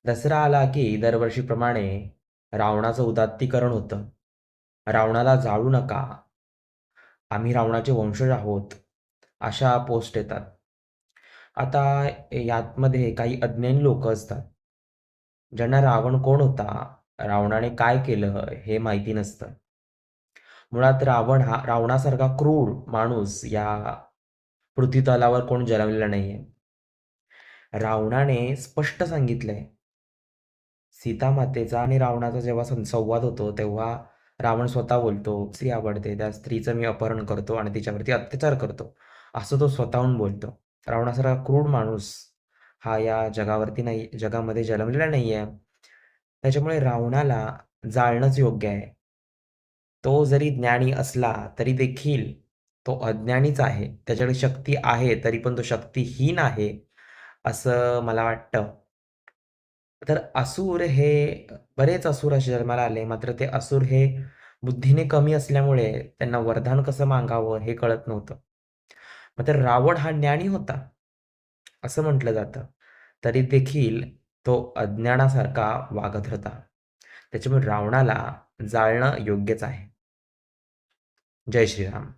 दसरा आला की दरवर्षीप्रमाणे रावणाचं उदात्तीकरण होतं. रावणाला जाळू नका, आम्ही रावणाचे वंशज आहोत, अशा पोस्ट येतात. आता यामध्ये काही अज्ञानी लोकं असतात. ज्यांना रावण कोण होता, रावणाने काय केलं हे माहिती नसतं. मुळात रावणासारखा क्रूर माणूस या पृथ्वीतलावर कोण जन्मलेला नाहीये. रावणाने स्पष्ट सांगितलंय, सीतामातेचा आणि रावणाचा जेव्हा संवाद होतो, तेव्हा रावण स्वतः बोलतो, "स्त्री आवडते, त्या स्त्रीचं मी अपहरण करतो आणि तिच्यावरती अत्याचार करतो." असं तो स्वतःहून बोलतो. रावणासारखा क्रूर माणूस हा या जगामध्ये जन्मलेला नाहीये. त्याच्यामुळे रावणाला जाळणंच योग्य आहे. तो जरी ज्ञानी असला, तरी देखील तो अज्ञानीच आहे. त्याच्याकडे शक्ती आहे, तरी पण तो शक्तिहीन आहे, असं मला वाटतं. तर असुर हे बरेच असुर असे जन्माला आले. मात्र ते असुर हे बुद्धीने कमी असल्यामुळे त्यांना वरदान कसं मागावं हे कळत नव्हतं. मात्र रावण हा ज्ञानी होता, असं म्हटलं जातं. तरी देखील तो अज्ञानासारखा वागत होता. त्याच्यामुळे रावणाला जाळणं योग्यच आहे. जय श्रीराम.